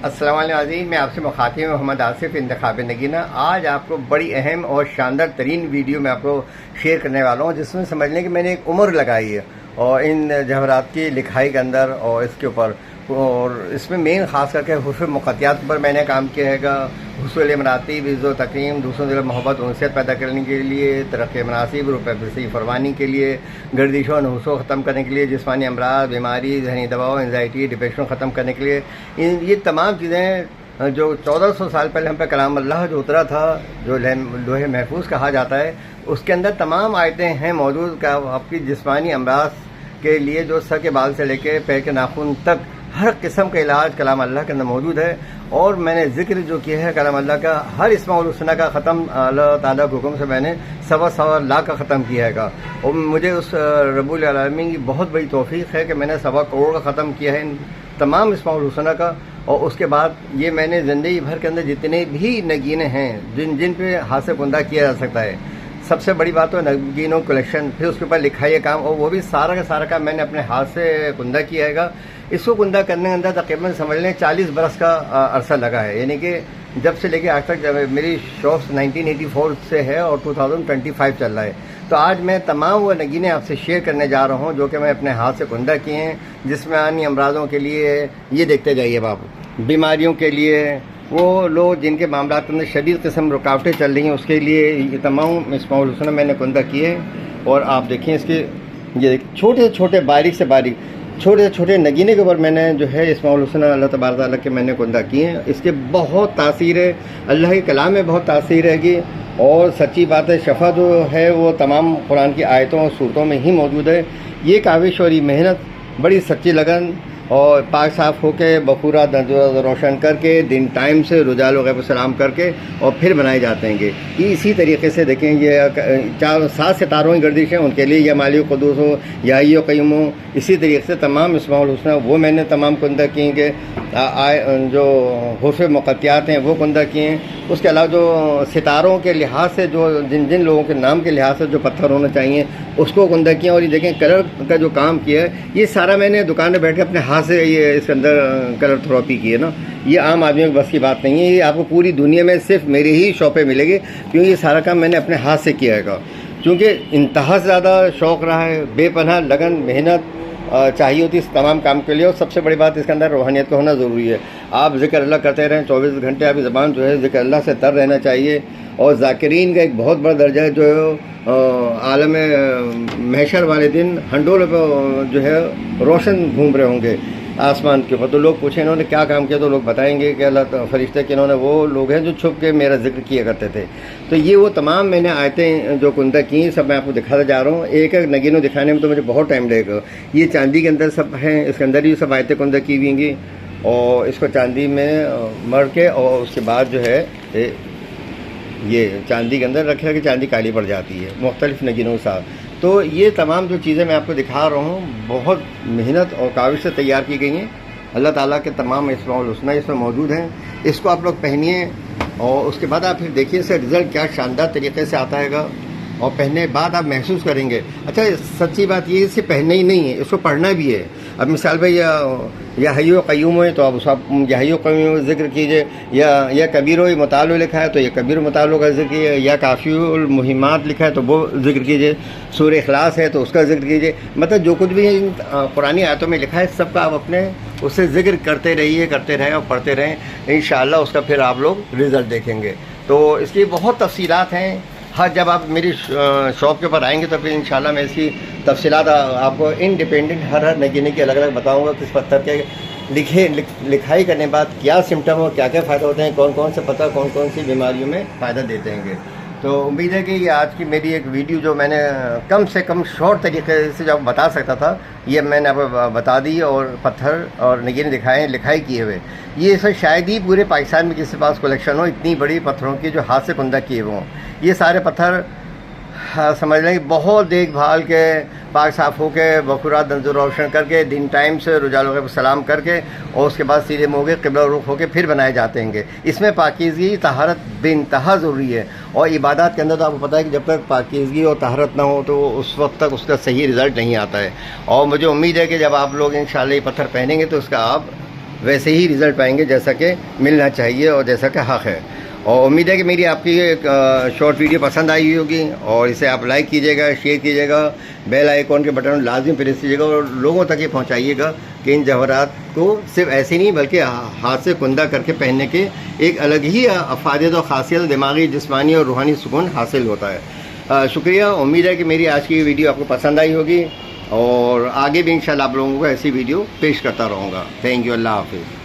अस्सलाम वालेकुम नाज़रीन, मैं आपसे मुखातिब मोहम्मद आसिफ इंतखाब नगीना। आज आपको बड़ी अहम और शानदार तरीन वीडियो मैं आपको शेयर करने वाला हूँ, जिसमें समझ लें कि मैंने एक उम्र लगाई है और इन जवाहरात की लिखाई के अंदर और इसके ऊपर, और इसमें मेन ख़ास करके हुस्न मुक़त्तियात पर मैंने काम किया है। हुसूल मरातीब, इज़्ज़ो तकरीम, दूसरों से मोहब्बत उनसे पैदा करने के लिए, तरक्की मनासिब, रुपये फरमानी के लिए, गर्दिशों नहुसों ख़त्म करने के लिए, जिस्मानी अमराज, बीमारी, जहनी दबाव, एंजाइटी, डिप्रेशन ख़त्म करने के लिए, ये तमाम चीज़ें जो 1400 साल पहले हम पे कलाम अल्लाह जो उतरा था, जो लोहे महफूज कहा जाता है, उसके अंदर तमाम आयतें हैं मौजूद का आपकी जिस्मानी अमराज के लिए, जो सर के बाल से लेकर पैर के नाखून तक हर किस्म का इलाज कलाम अल्लाह के अंदर मौजूद है। और मैंने जिक्र जो किया है कलाम अल्लाह का, हर इस्मा और हुस्ना का ख़त्म अल्लाह ताला के हुक्म से मैंने सवा लाख का ख़त्म किया है। और मुझे उस रब्बुल आलमीन की बहुत बड़ी तौफीक है कि मैंने 1.25 करोड़ का ख़त्म किया है इन तमाम इस्मा और हुस्ना का। और उसके बाद ये मैंने ज़िंदगी भर के अंदर जितने भी नगीने हैं जिन पे हासिल कुंदा किया जा सकता है, सबसे बड़ी बात तो नगीनों कलेक्शन, फिर उसके ऊपर लिखाई काम, और वो भी सारा का सारा काम मैंने अपने हाथ से कुंदा किया है। इसको कुंदा करने के अंदर तकरीबन समझ लें 40 बरस का अरसा लगा है, यानी कि जब से लेके आज तक। जब मेरी शॉप 1984 से है और 2025 चल रहा है। तो आज मैं तमाम वो नगीने आपसे शेयर करने जा रहा हूँ जो कि मैं अपने हाथ से कुंदा किए हैं, जिसमें आनी अमराज़ों के लिए, ये देखते जाइए बाबू, बीमारियों के लिए, वो लोग जिनके मामला के अंदर शदीद किस्म रुकावटें चल रही हैं, उसके लिए ये तमाम इस्माउल हुस्न मैंने कुंदा किए हैं। और आप देखें इसके, ये छोटे से छोटे, बारीक से बारीक, छोटे से छोटे नगीने के ऊपर मैंने जो है इस्माउल हुस्न अल्लाह तबारक तआला के मैंने कुंदा किए हैं। इसके बहुत तासीर है, अल्लाह के कलाम में बहुत तासीर है। और सच्ची बात है, शफ़ा जो है वो तमाम कुरान की आयतों और सूरतों में ही मौजूद है। ये काविश और ये मेहनत, बड़ी सच्ची लगन और पाक साफ़ होकर बखूरा रोशन करके, दिन टाइम से रुजाल वगैरह पर सलाम करके और फिर बनाए जाते हैं। ये इसी तरीके से देखें, ये 7 सितारों की गर्दिश है, उनके लिए या मालिक क़ुद्दूस हो या हय्य क़य्यूम हो, इसी तरीके से तमाम इस्माउल हुस्ना वो मैंने तमाम कुंदा किए कि जो हुस्न मुक़त्तियात हैं वो कुंदा किए हैं। उसके अलावा जो सितारों के लिहाज से, जो जिन लोगों के नाम के लिहाज से जो पत्थर होना चाहिए, उसको कुंदा किया। और ये देखें कलर का जो काम किया है, ये सारा मैंने दुकान में बैठ के अपने हाथ से ये इसके अंदर कलर थेरेपी की है ना। ये आम आदमियों की बस की बात नहीं है, ये आपको पूरी दुनिया में सिर्फ मेरी ही शॉप पे मिलेगी, क्योंकि ये सारा काम मैंने अपने हाथ से किया है। क्योंकि इंतहा से ज़्यादा शौक़ रहा है, बेपनाह लगन मेहनत चाहिए होती है इस तमाम काम के लिए। और सबसे बड़ी बात, इसके अंदर रूहानियत का होना ज़रूरी है। आप ज़िक्र अल्लाह करते रहें 24 घंटे, आपकी ज़बान जो है ज़िक्र अल्लाह से तर रहना चाहिए। और ज़ाकिरीन का एक बहुत बड़ा दर्जा है जो है आलम महशर वाले दिन हंडोलों पर जो है रोशन घूम रहे होंगे आसमान के ऊपर। तो लोग पूछें इन्होंने क्या काम किया, तो लोग बताएंगे कि अल्लाह फरिश्ते के इन्होंने, वो लोग हैं जो छुप के मेरा जिक्र किया करते थे। तो ये वो तमाम मैंने आयतें जो कुंदा की, सब मैं आपको दिखाता जा रहा हूँ। एक एक नगीनों दिखाने में तो मुझे बहुत टाइम लगेगा। ये चांदी के अंदर सब हैं, इसके अंदर भी सब आयतें कुंदा की हुई होंगी। और इसको चांदी में मर के, और उसके बाद जो है ये चांदी के अंदर रखे कि चांदी काली पड़ जाती है मुख्तलिफ नगीनों के साथ। तो ये तमाम जो चीज़ें मैं आपको दिखा रहा हूँ, बहुत मेहनत और काविश से तैयार की गई हैं। अल्लाह ताला के तमाम इस्माउल हुस्ना इसमें मौजूद हैं। इसको आप लोग पहनिए और उसके बाद आप फिर देखिए इसका रिज़ल्ट क्या शानदार तरीके से आता है। और पहनने के बाद आप महसूस करेंगे। अच्छा, सच्ची बात ये इसे पहनना ही नहीं है, इसको पढ़ना भी है। अब मिसाल भाई या हय्य क़य्यूम है, तो आप उसका या हय्य क़य्यूम जिक्र कीजिए, या कबीरो मुतालो लिखा है तो ये कबीर मुतालो का जिक्र कीजिए, या काफ़ियुल मुहिम्मात लिखा है तो वो जिक्र कीजिए, सूरह इखलास है तो उसका जिक्र कीजिए। मतलब जो कुछ भी पुरानी आयतों में लिखा है, सबका आप अपने उससे जिक्र करते रहें और पढ़ते रहें। इंशाअल्लाह उसका फिर आप लोग रिज़ल्ट देखेंगे। तो इसकी बहुत तफ़सीलात हैं। हाँ, जब आप मेरी शॉप के ऊपर आएंगे तो फिर इंशाल्लाह मैं इसकी तफसीलात आपको इंडिपेंडेंट हर नगीने की अलग अलग बताऊंगा। किस पत्थर के लिखाई करने के बाद क्या सिम्टम और क्या क्या फ़ायदा होते हैं, कौन कौन से पत्थर कौन कौन सी बीमारियों में फ़ायदा देते हैं। तो उम्मीद है कि ये आज की मेरी एक वीडियो जो मैंने कम से कम शॉर्ट तरीके से जब बता सकता था, ये मैंने आपको बता दी। और पत्थर और नगीने दिखाए, लिखाई किए हुए, ये सर शायद ही पूरे पाकिस्तान में किसी पास कलेक्शन हो इतनी बड़ी पत्थरों की जो हाथ से कुंदा किए हुए हों। ये सारे पत्थर समझ लें कि बहुत देखभाल के, पाक साफ़ होकर, बखूरा दंजो रोशन करके, दिन टाइम से रुजालों पर सलाम करके, और उसके बाद सीधे मुँह के क़िबला रुख होकर फिर बनाए जाते हैं। इसमें पाकीज़गी तहारत बेइंतहा ज़रूरी है। और इबादत के अंदर तो आपको पता है कि जब तक पाकीज़गी और तहारत ना हो तो उस वक्त तक उसका सही रिज़ल्ट नहीं आता है। और मुझे उम्मीद है कि जब आप लोग इंशाअल्लाह ये पत्थर पहनेंगे तो उसका आप वैसे ही रिज़ल्ट पाएंगे जैसा कि मिलना चाहिए और जैसा कि हक़ है। और उम्मीद है कि मेरी आपकी ये शॉर्ट वीडियो पसंद आई हुई होगी, और इसे आप लाइक कीजिएगा, शेयर कीजिएगा, बेल आइकॉन के बटन लाजमी प्रेस कीजिएगा और लोगों तक ये पहुंचाइएगा कि इन जवाहरात को सिर्फ ऐसे नहीं बल्कि हाथ से कुंदा करके पहनने के एक अलग ही फ़ायदे और ख़ासियत, दिमागी, जिस्मानी और रूहानी सुकून हासिल होता है। शुक्रिया। उम्मीद है कि मेरी आज की वीडियो आपको पसंद आई होगी और आगे भी इंशाल्लाह आप लोगों को ऐसी वीडियो पेश करता रहूँगा। Thank you. अल्लाह हाफ़िज़।